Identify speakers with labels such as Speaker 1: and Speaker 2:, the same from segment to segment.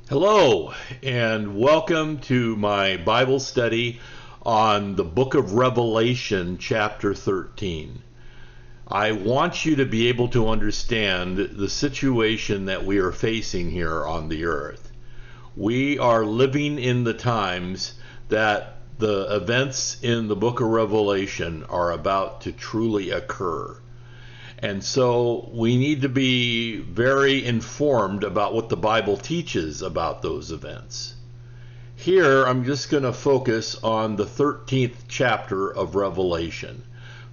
Speaker 1: Hello, and welcome to my Bible study on the book of Revelation, chapter 13. I want you to be able to understand the situation that we are facing here on the earth. We are living in the times that the events in the book of Revelation are about to truly occur. And so we need to be very informed about what the Bible teaches about those events. Here, I'm just going to focus on the 13th chapter of Revelation.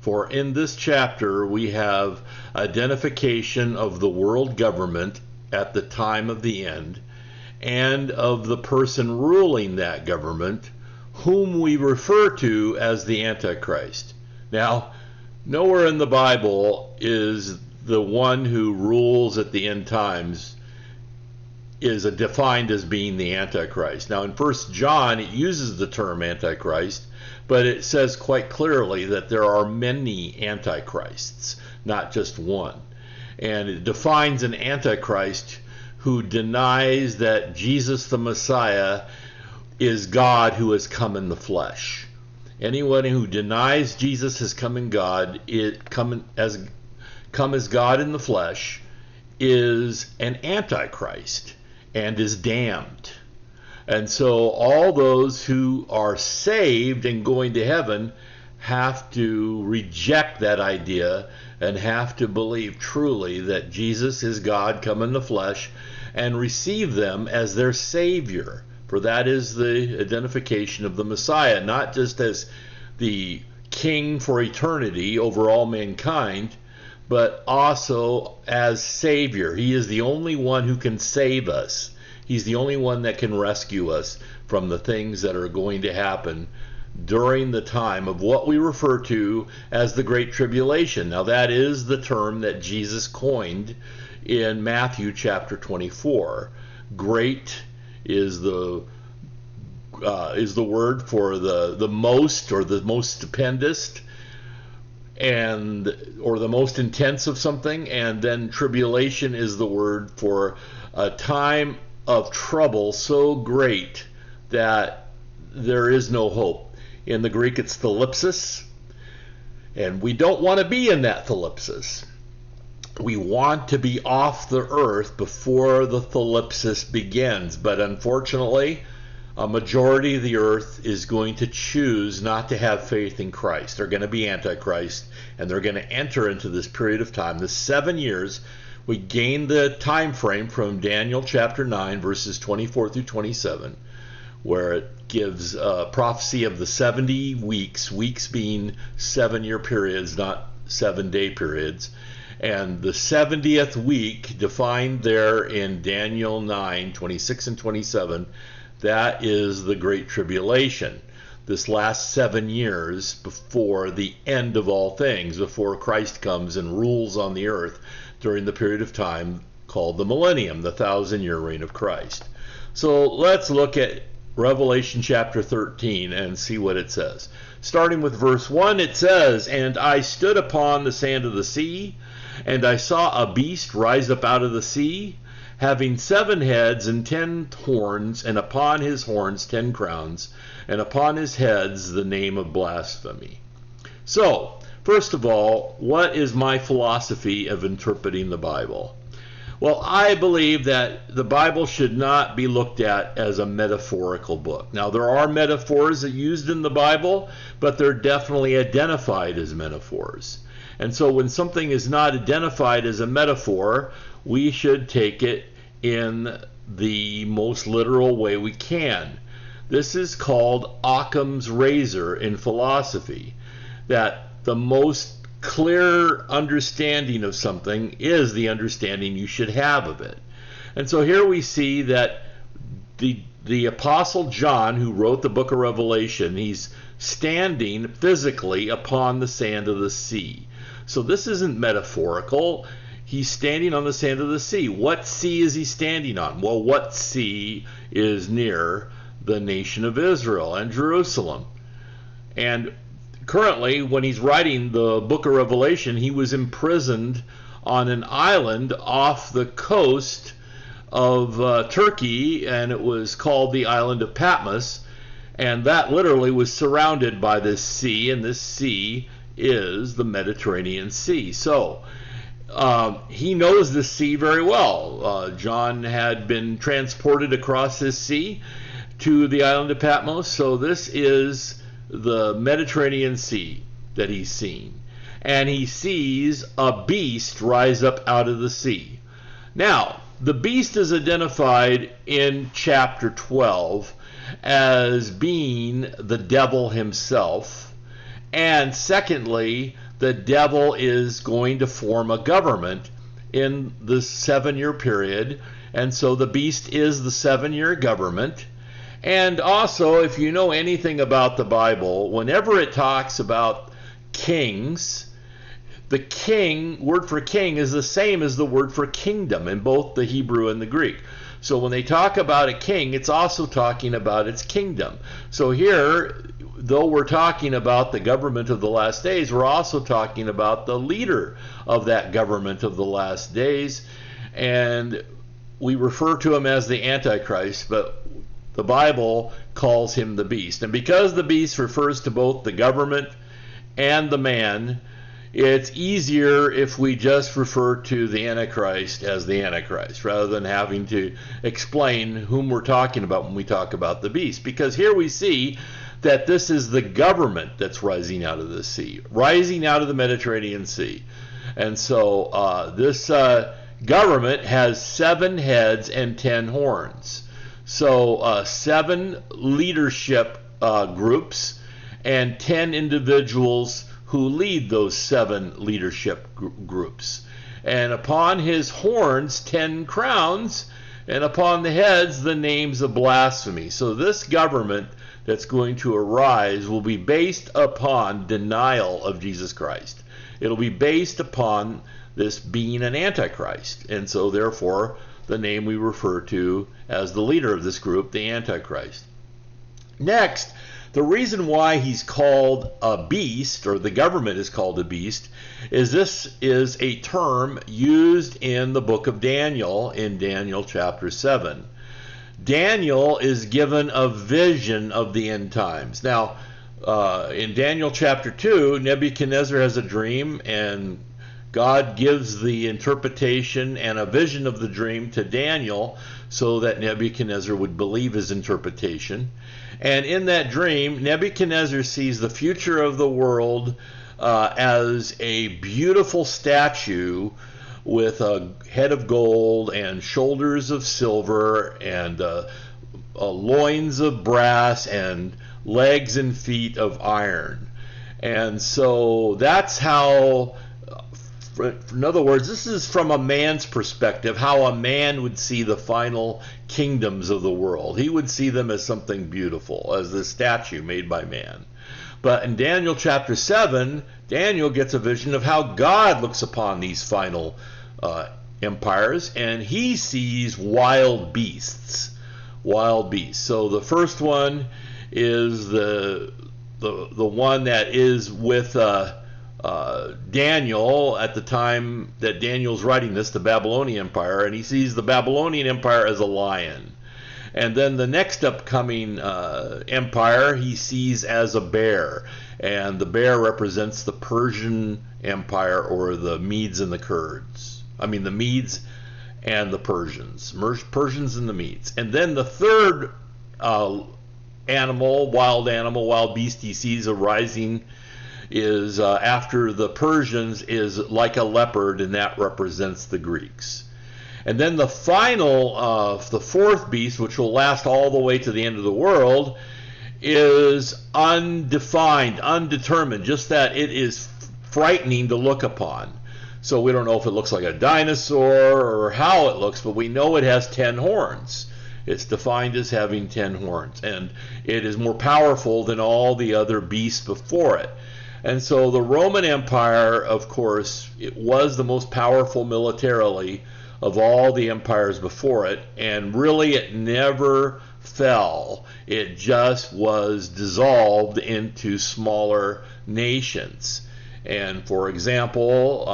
Speaker 1: For in this chapter, we have identification of the world government at the time of the end, and of the person ruling that government, whom we refer to as the Antichrist. Now, nowhere in the Bible is the one who rules at the end times is defined as being the Antichrist. Now in 1 John it uses the term Antichrist, but it says quite clearly that there are many Antichrists, not just one. And it defines an Antichrist who denies that Jesus the Messiah is God who has come in the flesh. Anyone who denies Jesus has come as God in the flesh is an antichrist and is damned. And so all those who are saved and going to heaven have to reject that idea and have to believe truly that Jesus is God come in the flesh and receive them as their Savior. For that is the identification of the Messiah, not just as the King for eternity over all mankind, but also as Savior. He is the only one who can save us. He's the only one that can rescue us from the things that are going to happen during the time of what we refer to as the Great Tribulation. Now that is the term that Jesus coined in Matthew chapter 24. Great is the word for the most, or the most stupendous, or the most intense of something, and then tribulation is the word for a time of trouble so great that there is no hope. In the Greek it's thalipsis, and we don't want to be in that thalipsis. We want to be off the earth before the thalipsis begins, but unfortunately a majority of the earth is going to choose not to have faith in Christ. They're going to be Antichrist, and they're going to enter into this period of time, the 7 years. We gain the time frame from Daniel chapter 9 verses 24 through 27, where it gives a prophecy of the 70 weeks being 7-year periods, not 7-day periods. And the 70th week, defined there in Daniel 9, 26 and 27, that is the Great Tribulation. This last 7 years before the end of all things, before Christ comes and rules on the earth during the period of time called the millennium, the 1,000-year reign of Christ. So let's look at Revelation chapter 13 and see what it says. Starting with verse 1, it says, "And I stood upon the sand of the sea, and I saw a beast rise up out of the sea, having 7 heads and 10 horns, and upon his horns 10 crowns, and upon his heads the name of blasphemy." So, first of all, what is my philosophy of interpreting the Bible? Well, I believe that the Bible should not be looked at as a metaphorical book. Now, there are metaphors used in the Bible, but they're definitely identified as metaphors. And so when something is not identified as a metaphor, we should take it in the most literal way we can. This is called Occam's razor in philosophy, that the most clear understanding of something is the understanding you should have of it. And so here we see that the Apostle John, who wrote the book of Revelation, he's standing physically upon the sand of the sea. So this isn't metaphorical. He's standing on the sand of the sea. What sea is he standing on? Well, what sea is near the nation of Israel and Jerusalem? And currently, when he's writing the book of Revelation, he was imprisoned on an island off the coast of Turkey, and it was called the island of Patmos, and that literally was surrounded by this sea, and this sea is the Mediterranean Sea. So he knows the sea very well. John had been transported across this sea to the island of Patmos, so this is the Mediterranean Sea that he's seen. And he sees a beast rise up out of the sea. Now, the beast is identified in chapter 12 as being the devil himself. And secondly, the devil is going to form a government in the 7-year period. And so the beast is the 7-year government. And also, if you know anything about the Bible, whenever it talks about kings, the king, word for king, is the same as the word for kingdom in both the Hebrew and the Greek. So when they talk about a king, it's also talking about its kingdom. So here, though we're talking about the government of the last days, we're also talking about the leader of that government of the last days. And we refer to him as the Antichrist, but the Bible calls him the beast. And because the beast refers to both the government and the man, it's easier if we just refer to the Antichrist as the Antichrist, rather than having to explain whom we're talking about when we talk about the beast. Because here we see that this is the government that's rising out of the sea, rising out of the Mediterranean Sea. And so this government has 7 heads and 10 horns. So 7 leadership groups and 10 individuals who lead those 7 leadership groups. And upon his horns, 10 crowns, and upon the heads, the names of blasphemy. So this government that's going to arise will be based upon denial of Jesus Christ. It'll be based upon this being an Antichrist. And so therefore, the name we refer to as the leader of this group, the Antichrist. Next, the reason why he's called a beast, or the government is called a beast, is this is a term used in the book of Daniel, in Daniel chapter 7. Daniel is given a vision of the end times. Now, in Daniel chapter 2, Nebuchadnezzar has a dream, and God gives the interpretation and a vision of the dream to Daniel so that Nebuchadnezzar would believe his interpretation. And in that dream, Nebuchadnezzar sees the future of the world as a beautiful statue with a head of gold and shoulders of silver and loins of brass and legs and feet of iron. And so that's how, in other words, this is from a man's perspective, how a man would see the final kingdoms of the world. He would see them as something beautiful, as the statue made by man. But in Daniel chapter 7, Daniel gets a vision of how God looks upon these final empires, and he sees wild beasts. Wild beasts. So the first one is the one that is with Daniel at the time that Daniel's writing this, the Babylonian Empire, and he sees the Babylonian Empire as a lion. And then the next upcoming empire he sees as a bear, and the bear represents the Persian Empire, or the Medes and the Kurds. I mean the Medes and the Persians. Persians and the Medes. And then the third wild beast he sees arising is after the Persians is like a leopard, and that represents the Greeks. And then the final, the fourth beast, which will last all the way to the end of the world, is undefined, undetermined, just that it is frightening to look upon. So we don't know if it looks like a dinosaur or how it looks, but we know it has 10 horns. It's defined as having 10 horns, and it is more powerful than all the other beasts before it. And so the Roman Empire, of course, it was the most powerful militarily of all the empires before it, and really it never fell. It just was dissolved into smaller nations. And for example,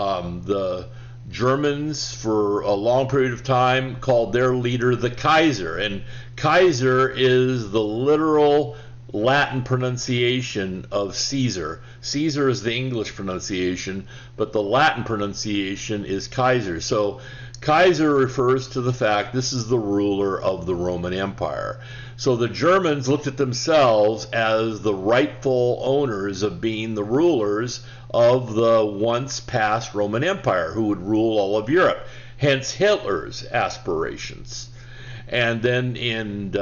Speaker 1: the Germans, for a long period of time, called their leader the Kaiser. And Kaiser is the literal Latin pronunciation of Caesar. Caesar is the English pronunciation, but the Latin pronunciation is Kaiser. So Kaiser refers to the fact this is the ruler of the Roman Empire. So the Germans looked at themselves as the rightful owners of being the rulers of the once past Roman Empire, who would rule all of Europe. Hence Hitler's aspirations. And then in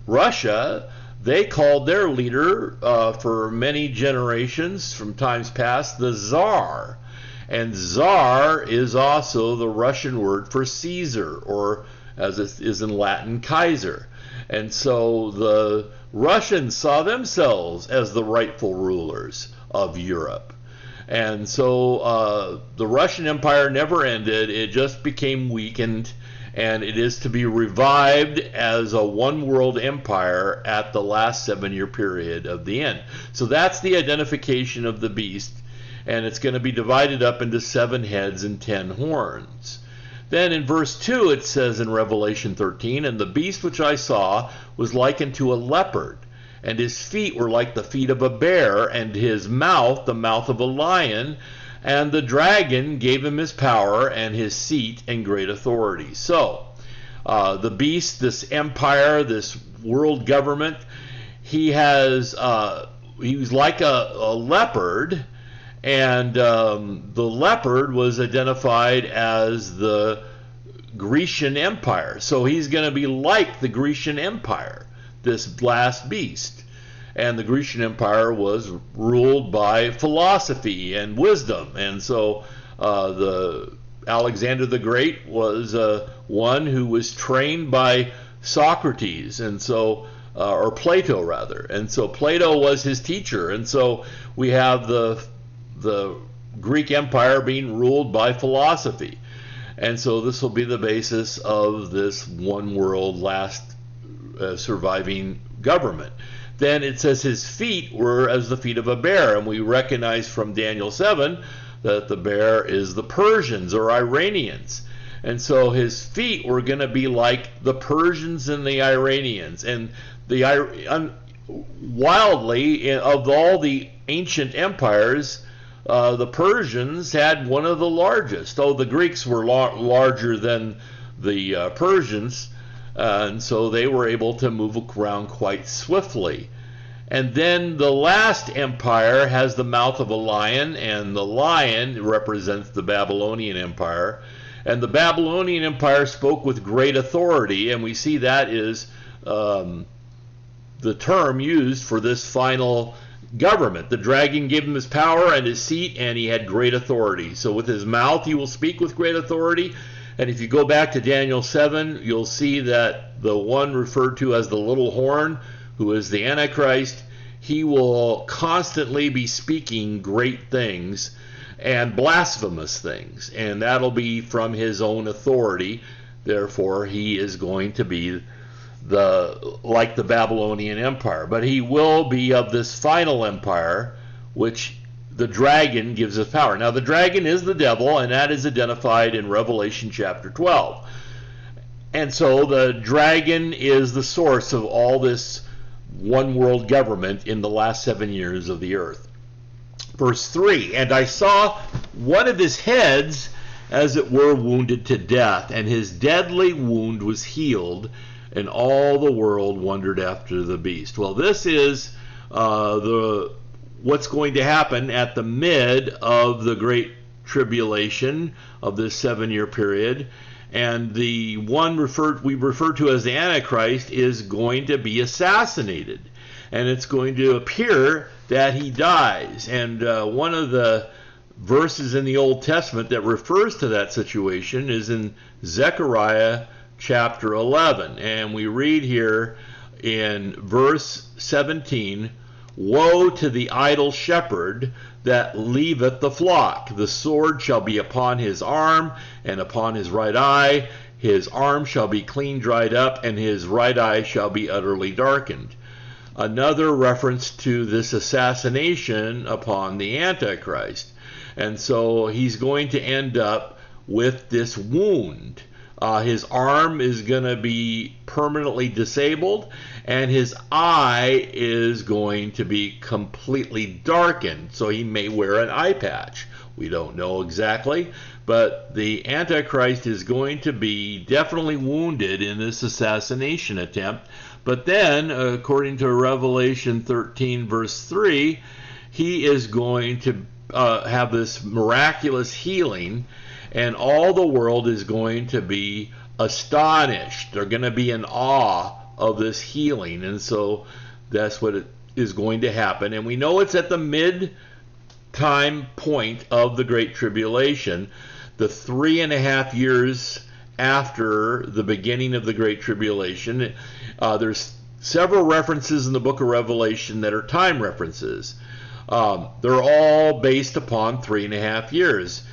Speaker 1: Russia, they called their leader for many generations from times past the Tsar. And Tsar is also the Russian word for Caesar, or as it is in Latin, Kaiser. And so the Russians saw themselves as the rightful rulers of Europe. And so the Russian Empire never ended. It just became weakened, and it is to be revived as a one world empire at the last 7-year period of the end. So that's the identification of the beast, and it's going to be divided up into 7 heads and 10 horns. Then in verse 2 it says in Revelation 13, "And the beast which I saw was likened to a leopard, and his feet were like the feet of a bear, and his mouth the mouth of a lion. And the dragon gave him his power and his seat and great authority." So the beast, this empire, this world government, he was like a leopard. And the leopard was identified as the Grecian Empire. So he's going to be like the Grecian Empire, this last beast. And the Grecian Empire was ruled by philosophy and wisdom. And so the Alexander the Great was one who was trained by Socrates, and so or Plato rather. And so Plato was his teacher. And so we have the Greek Empire being ruled by philosophy. And so this will be the basis of this one world last surviving government. Then it says his feet were as the feet of a bear, and we recognize from Daniel 7 that the bear is the Persians or Iranians. And so his feet were going to be like the Persians and the Iranians. And wildly, of all the ancient empires, the Persians had one of the largest. Oh, the Greeks were larger than the Persians, and so they were able to move around quite swiftly. And then the last empire has the mouth of a lion, and the lion represents the Babylonian Empire. And the Babylonian Empire spoke with great authority, and we see that is the term used for this final government. The dragon gave him his power and his seat, and he had great authority. So with his mouth he will speak with great authority. And if you go back to Daniel 7, you'll see that the one referred to as the little horn, who is the Antichrist, he will constantly be speaking great things and blasphemous things, and that'll be from his own authority. Therefore he is going to be like the Babylonian Empire, but he will be of this final empire, which the dragon gives us power. Now the dragon is the devil, and that is identified in Revelation chapter 12. And so the dragon is the source of all this one world government in the last 7 years of the earth. Verse 3, "And I saw one of his heads as it were wounded to death, and his deadly wound was healed, and all the world wondered after the beast." Well, this is what's going to happen at the mid of the Great Tribulation of this 7-year period. And the one we refer to as the Antichrist is going to be assassinated. And it's going to appear that he dies. And one of the verses in the Old Testament that refers to that situation is in Zechariah chapter 11. And we read here in verse 17, "Woe to the idle shepherd that leaveth the flock. The sword shall be upon his arm and upon his right eye. His arm shall be clean dried up, and his right eye shall be utterly darkened." Another reference to this assassination upon the Antichrist. And so he's going to end up with this wound. His arm is going to be permanently disabled, and his eye is going to be completely darkened, so he may wear an eye patch. We don't know exactly, but the Antichrist is going to be definitely wounded in this assassination attempt. But then, according to Revelation 13, verse 3, he is going to have this miraculous healing, and all the world is going to be astonished. They're going to be in awe of this healing, and so that's what it is going to happen. And we know it's at the mid-time point of the Great Tribulation, the 3.5 years after the beginning of the Great Tribulation. There's several references in the book of Revelation that are time references. They're all based upon 3.5 years.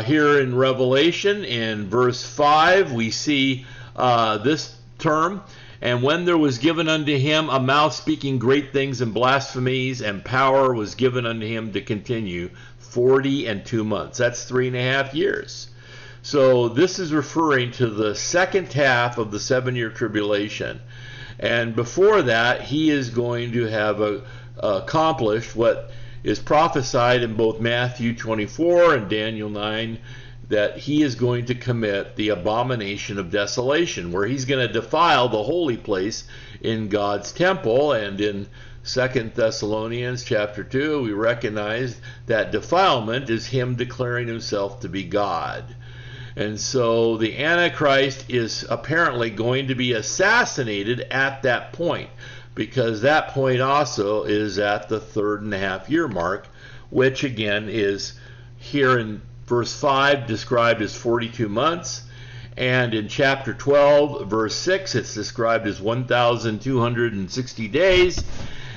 Speaker 1: Here in Revelation, in verse 5, we see this term, and when there was given unto him a mouth speaking great things and blasphemies, and power was given unto him to continue 42 months. That's 3.5 years. So this is referring to the second half of the 7-year tribulation. And before that, he is going to have accomplished what is prophesied in both Matthew 24 and Daniel 9, that he is going to commit the abomination of desolation, where he's going to defile the holy place in God's temple. And in 2 Thessalonians chapter 2, we recognize that defilement is him declaring himself to be God. And so the Antichrist is apparently going to be assassinated at that point, because that point also is at the 3.5 year mark, which again is here in verse 5 described as 42 months, and in chapter 12 verse 6 it's described as 1,260 days,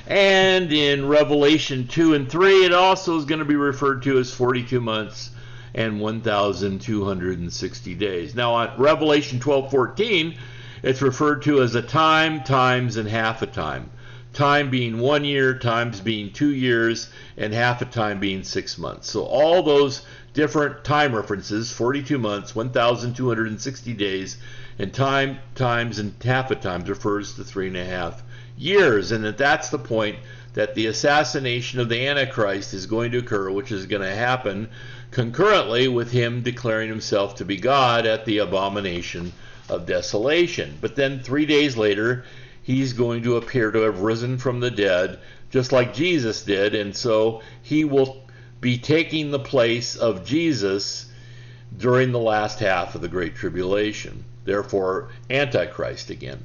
Speaker 1: and in Revelation 2 and 3 it also is going to be referred to as 42 months and 1,260 days. Now on Revelation 12:14 it's referred to as a time, times, and half a time. Time being 1 year, times being 2 years, and half a time being 6 months. So all those different time references, 42 months, 1,260 days, and time, times, and half a time refers to 3.5 years. And that's the point that the assassination of the Antichrist is going to occur, which is going to happen concurrently with him declaring himself to be God at the abomination of desolation. But then 3 days later, he's going to appear to have risen from the dead, just like Jesus did, and so he will be taking the place of Jesus during the last half of the Great Tribulation. Therefore, Antichrist again.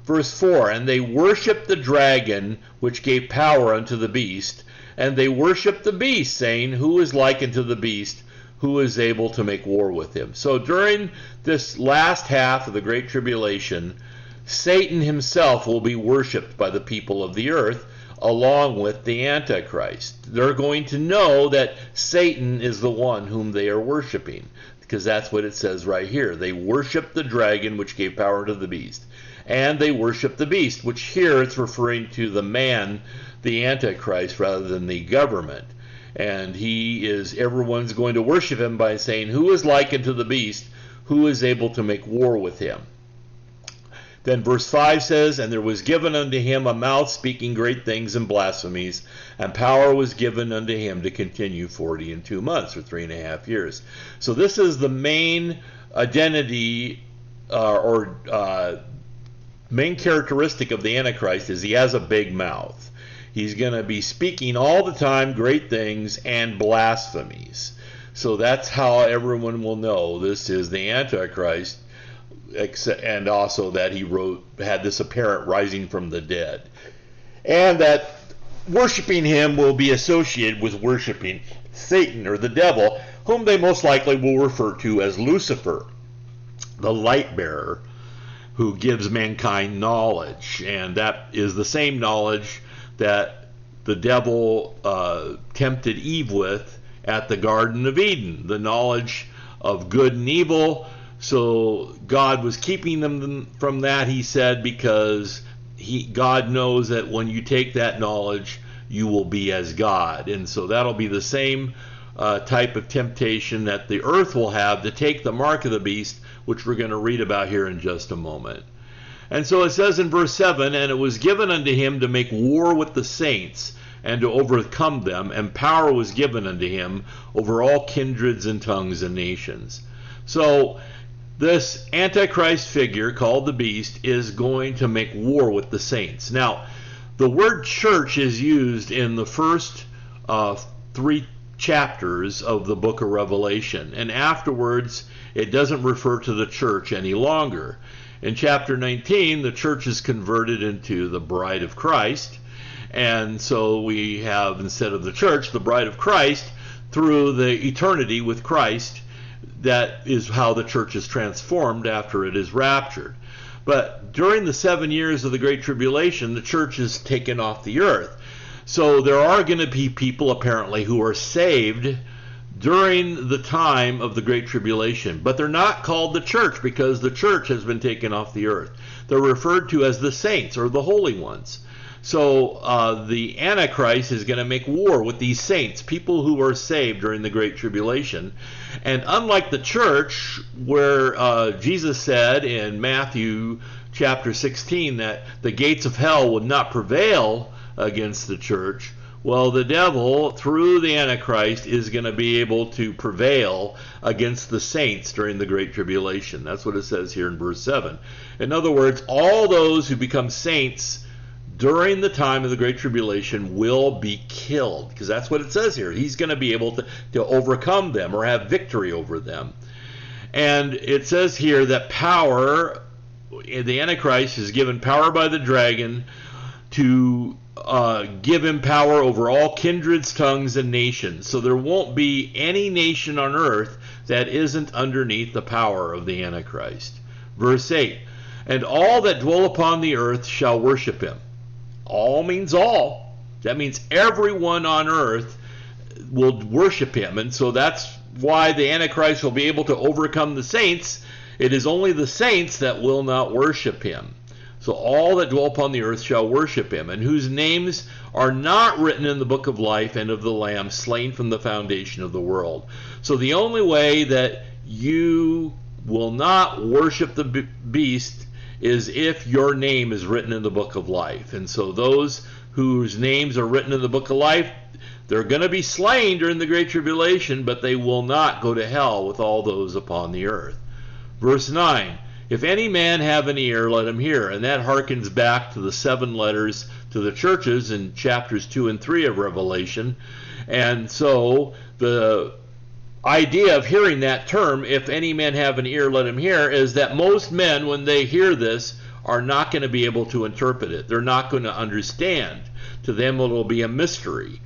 Speaker 1: Verse 4, and they worshiped the dragon, which gave power unto the beast, and they worshiped the beast, saying, who is like unto the beast, who is able to make war with him? So during this last half of the Great Tribulation, Satan himself will be worshipped by the people of the earth, along with the Antichrist. They're going to know that Satan is the one whom they are worshiping, because that's what it says right here. They worship the dragon, which gave power to the beast. And they worship the beast, which here it's referring to the man, the Antichrist, rather than the government. And everyone's going to worship him by saying, who is like unto the beast, who is able to make war with him? Then verse 5 says, and there was given unto him a mouth speaking great things and blasphemies, and power was given unto him to continue 42 months, or 3.5 years. So this is the main identity, main characteristic of the Antichrist, is he has a big mouth. He's going to be speaking all the time great things and blasphemies. So that's how everyone will know this is the Antichrist, and also that he had this apparent rising from the dead. And that worshiping him will be associated with worshiping Satan, or the devil, whom they most likely will refer to as Lucifer, the light bearer, who gives mankind knowledge. And that is the same knowledge that the devil tempted Eve with at the Garden of Eden, the knowledge of good and evil. So God was keeping them from that, he said, because God knows that when you take that knowledge, you will be as God. And so that'll be the same type of temptation that the earth will have to take the mark of the beast, which we're going to read about here in just a moment. And so it says in verse 7, and it was given unto him to make war with the saints and to overcome them, and power was given unto him over all kindreds and tongues and nations. So this Antichrist figure called the beast is going to make war with the saints. Now, the word church is used in the first 3 chapters of the book of Revelation, and afterwards it doesn't refer to the church any longer. In chapter 19, the church is converted into the bride of Christ, and so we have, instead of the church, the bride of Christ through the eternity with Christ. That is how the church is transformed after it is raptured. But during the 7 years of the Great Tribulation, the church is taken off the earth. So there are going to be people apparently who are saved during the time of the Great Tribulation, but they're not called the church because the church has been taken off the earth. They're referred to as the saints or the holy ones. So the Antichrist is going to make war with these saints, people who are saved during the Great Tribulation. And unlike the church, where Jesus said in Matthew chapter 16 that the gates of hell would not prevail against the church, well, the devil, through the Antichrist, is going to be able to prevail against the saints during the Great Tribulation. That's what it says here in verse 7. In other words, all those who become saints during the time of the Great Tribulation will be killed, because that's what it says here. He's going to be able to overcome them or have victory over them. And it says here that power, the Antichrist is given power by the dragon to give him power over all kindreds, tongues, and nations. So there won't be any nation on earth that isn't underneath the power of the Antichrist. Verse 8, and all that dwell upon the earth shall worship him. All means all. That means everyone on earth will worship him. And so that's why the Antichrist will be able to overcome the saints. It is only the saints that will not worship him. So all that dwell upon the earth shall worship him, and whose names are not written in the book of life and of the Lamb slain from the foundation of the world. So the only way that you will not worship the beast is if your name is written in the book of life. And so those whose names are written in the book of life, they're going to be slain during the Great Tribulation, but they will not go to hell with all those upon the earth. Verse 9, if any man have an ear, let him hear. And that harkens back to the 7 letters to the churches in chapters 2 and 3 of Revelation. And so the idea of hearing that term, if any man have an ear, let him hear, is that most men, when they hear this, are not going to be able to interpret it. They're not going to understand. To them it will be a mystery.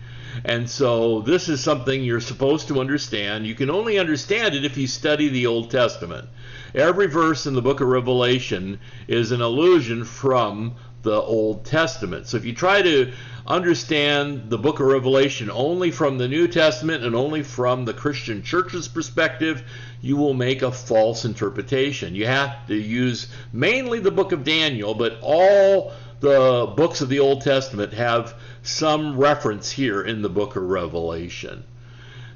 Speaker 1: And so this is something you're supposed to understand. You can only understand it if you study the Old Testament. Every verse in the book of Revelation is an allusion from the Old Testament. So if you try to understand the book of Revelation only from the New Testament and only from the Christian church's perspective, you will make a false interpretation. You have to use mainly the book of Daniel, but all the books of the Old Testament have some reference here in the book of Revelation.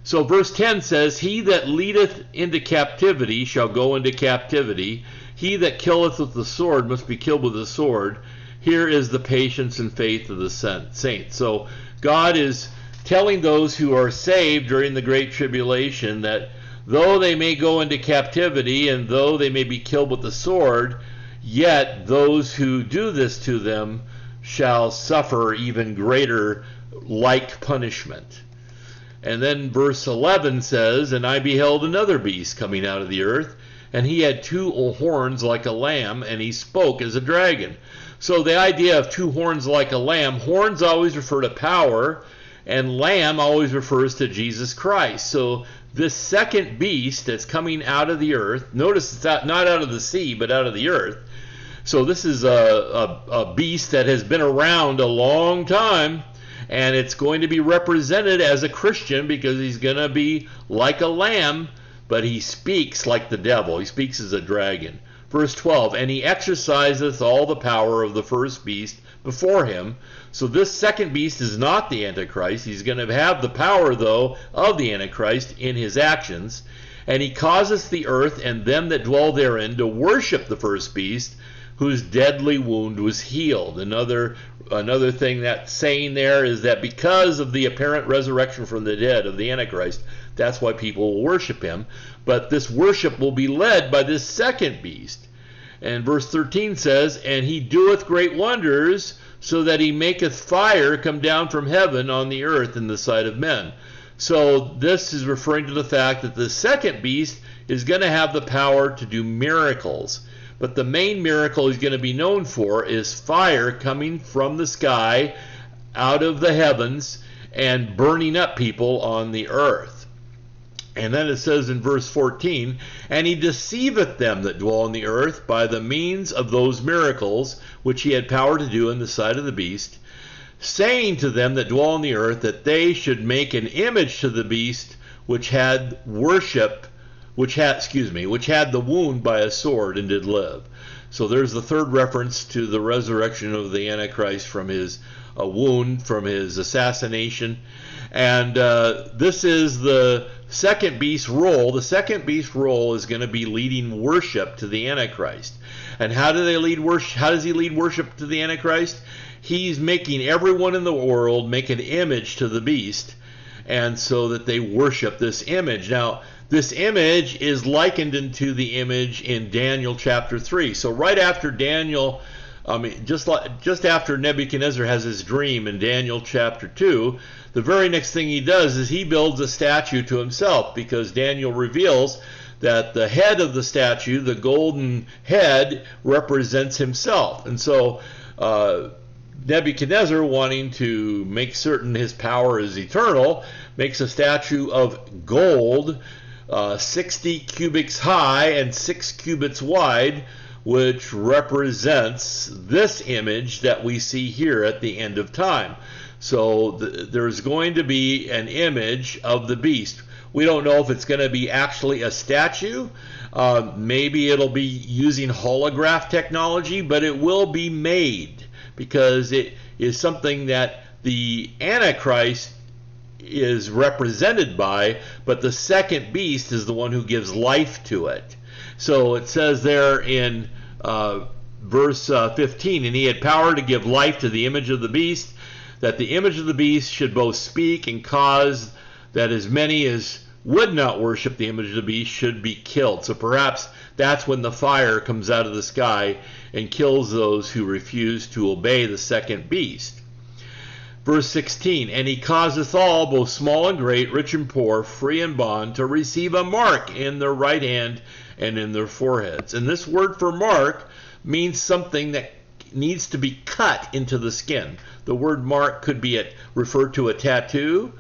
Speaker 1: So verse 10 says, he that leadeth into captivity shall go into captivity. He that killeth with the sword must be killed with the sword. Here is the patience and faith of the saints. So God is telling those who are saved during the Great Tribulation that though they may go into captivity and though they may be killed with the sword, yet those who do this to them shall suffer even greater like punishment. And then verse 11 says, and I beheld another beast coming out of the earth, and he had 2 horns like a lamb, and he spoke as a dragon. So the idea of 2 horns like a lamb, horns always refer to power, and lamb always refers to Jesus Christ. So this second beast that's coming out of the earth, notice it's not out of the sea, but out of the earth. So this is a beast that has been around a long time, and it's going to be represented as a Christian because he's going to be like a lamb, but he speaks like the devil. He speaks as a dragon. Verse 12, and he exerciseth all the power of the first beast before him. So this second beast is not the Antichrist. He's going to have the power, though, of the Antichrist in his actions. And he causeth the earth and them that dwell therein to worship the first beast, whose deadly wound was healed. Another thing that's saying there is that because of the apparent resurrection from the dead of the Antichrist, that's why people will worship him. But this worship will be led by this second beast. And verse 13 says, and he doeth great wonders, so that he maketh fire come down from heaven on the earth in the sight of men. So this is referring to the fact that the second beast is going to have the power to do miracles. But the main miracle he's going to be known for is fire coming from the sky out of the heavens and burning up people on the earth. And then it says in verse 14, and he deceiveth them that dwell on the earth by the means of those miracles which he had power to do in the sight of the beast, saying to them that dwell on the earth that they should make an image to the beast which had the wound by a sword and did live. So there's the third reference to the resurrection of the Antichrist from his wound, from his assassination. And this is the second beast's role. The second beast's role is going to be leading worship to the Antichrist. And how do they lead worship? How does he lead worship to the Antichrist? He's making everyone in the world make an image to the beast, and so that they worship this image. Now, this image is likened into the image in Daniel chapter 3. So right after Daniel, just after Nebuchadnezzar has his dream in Daniel chapter 2, the very next thing he does is he builds a statue to himself, because Daniel reveals that the head of the statue, the golden head, represents himself. And so Nebuchadnezzar, wanting to make certain his power is eternal, makes a statue of gold, 60 cubits high and 6 cubits wide, which represents this image that we see here at the end of time. So there's going to be an image of the beast. We don't know if it's going to be actually a statue. Maybe it'll be using holograph technology, but it will be made, because it is something that the Antichrist is represented by, but the second beast is the one who gives life to it. So it says there in verse 15, and he had power to give life to the image of the beast, that the image of the beast should both speak and cause that as many as would not worship the image of the beast should be killed. So perhaps that's when the fire comes out of the sky and kills those who refuse to obey the second beast. Verse 16, and he causeth all, both small and great, rich and poor, free and bond, to receive a mark in their right hand and in their foreheads. And this word for mark means something that needs to be cut into the skin. The word mark could be refer to a tattoo,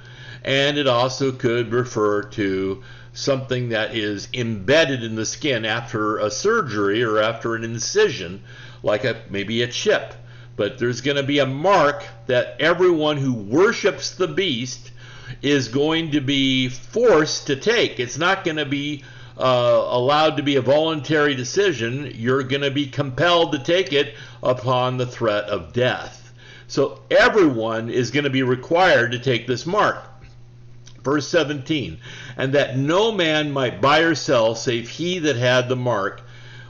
Speaker 1: and it also could refer to something that is embedded in the skin after a surgery or after an incision, like maybe a chip. But there's going to be a mark that everyone who worships the beast is going to be forced to take. It's not going to be allowed to be a voluntary decision. You're going to be compelled to take it upon the threat of death. So everyone is going to be required to take this mark. Verse 17, and that no man might buy or sell save he that had the mark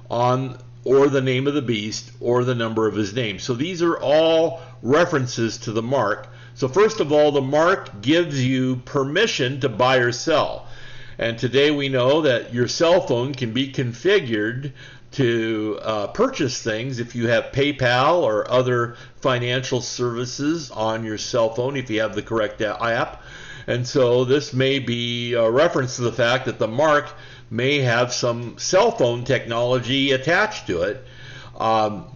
Speaker 1: on, or the name of the beast, or the number of his name. So these are all references to the mark. So first of all, the mark gives you permission to buy or sell. And today we know that your cell phone can be configured to purchase things if you have PayPal or other financial services on your cell phone, if you have the correct app. And so this may be a reference to the fact that the mark may have some cell phone technology attached to it.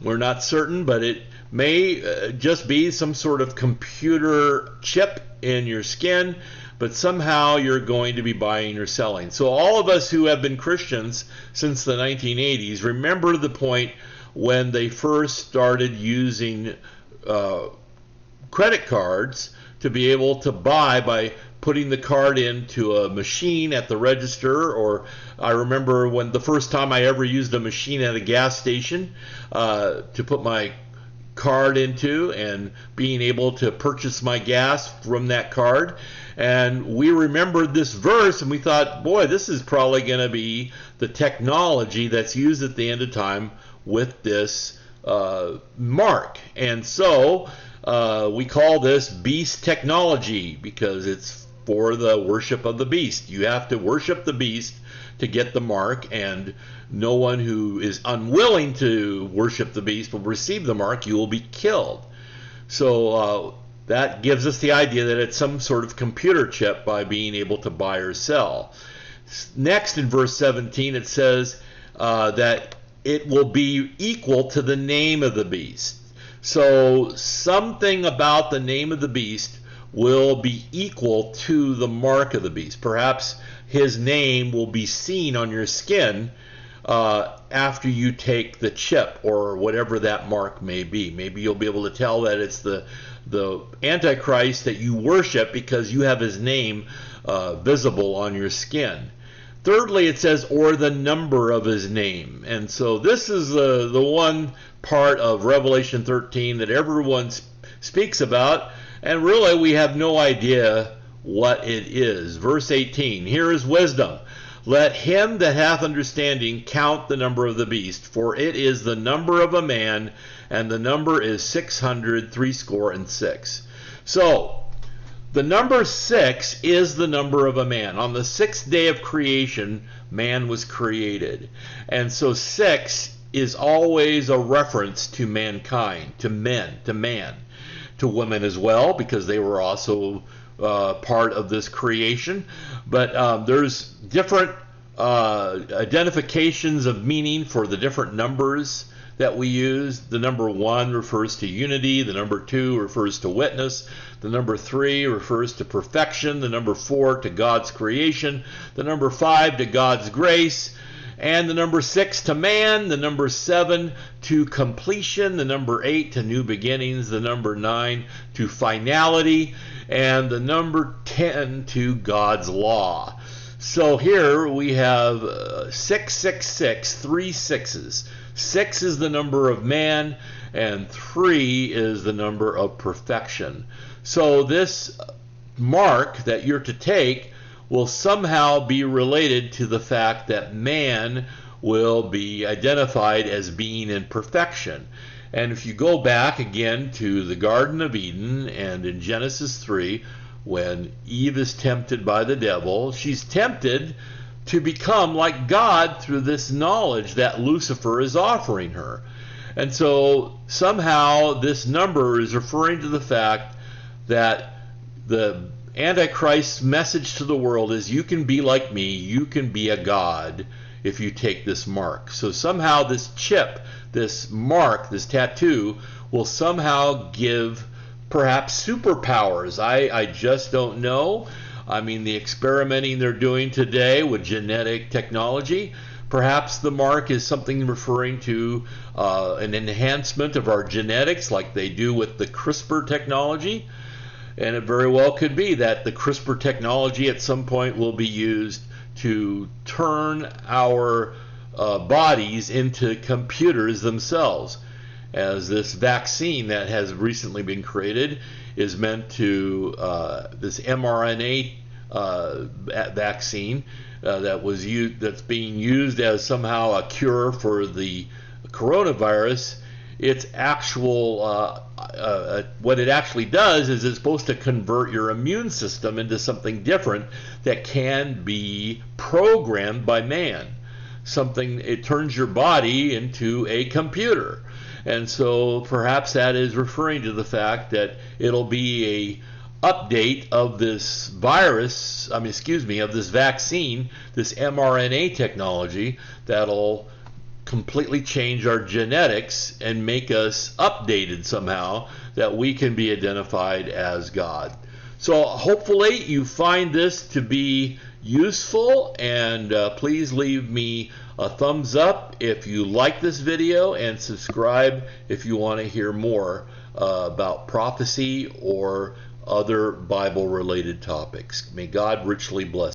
Speaker 1: We're not certain, but it may just be some sort of computer chip in your skin, but somehow you're going to be buying or selling. So all of us who have been Christians since the 1980s remember the point when they first started using credit cards to be able to buy by putting the card into a machine at the register, or I remember when the first time I ever used a machine at a gas station to put my card into and being able to purchase my gas from that card. And we remembered this verse and we thought, boy, this is probably going to be the technology that's used at the end of time with this mark. And so we call this beast technology because it's for the worship of the beast. You have to worship the beast to get the mark, and no one who is unwilling to worship the beast will receive the mark. You will be killed. So that gives us the idea that it's some sort of computer chip by being able to buy or sell. Next, in verse 17, it says that it will be equal to the name of the beast. So something about the name of the beast will be equal to the mark of the beast. Perhaps his name will be seen on your skin after you take the chip or whatever that mark may be. Maybe you'll be able to tell that it's the Antichrist that you worship because you have his name visible on your skin. Thirdly, it says, or the number of his name. And so this is the one part of Revelation 13 that everyone speaks about, and really we have no idea what it is. Verse 18, here is wisdom. Let him that hath understanding count the number of the beast, for it is the number of a man, and the number is 666. So, the number 6 is the number of a man. On the sixth day of creation, man was created. And so 6 is always a reference to mankind, to men, to man, to women as well, because they were also part of this creation. But there's different identifications of meaning for the different numbers that we use. The number 1 refers to unity, the number 2 refers to witness, the number 3 refers to perfection, the number 4 to God's creation, the number 5 to God's grace, and the number 6 to man, the number 7 to completion, the number 8 to new beginnings, the number 9 to finality, and the number 10 to God's law. So here we have 666, 3 6s. 6 is the number of man, and 3 is the number of perfection. So this mark that you're to take will somehow be related to the fact that man will be identified as being in perfection. And if you go back again to the Garden of Eden and in Genesis 3, when Eve is tempted by the devil, she's tempted to become like God through this knowledge that Lucifer is offering her. And so somehow this number is referring to the fact that the Antichrist's message to the world is, you can be like me, you can be a god if you take this mark. So somehow this chip, this mark, this tattoo will somehow give perhaps superpowers. I just don't know. I mean, the experimenting they're doing today with genetic technology, perhaps the mark is something referring to an enhancement of our genetics like they do with the CRISPR technology. And it very well could be that the CRISPR technology at some point will be used to turn our bodies into computers themselves. As this vaccine that has recently been created is meant to, this mRNA vaccine that's being used as somehow a cure for the coronavirus. Its actual, what it actually does is it's supposed to convert your immune system into something different that can be programmed by man. It turns your body into a computer. And so perhaps that is referring to the fact that it'll be a update of this virus, of this vaccine, this mRNA technology that'll completely change our genetics and make us updated somehow, that we can be identified as God. So hopefully you find this to be useful, and please leave me a thumbs up if you like this video, and subscribe if you want to hear more about prophecy or other Bible related topics. May God richly bless.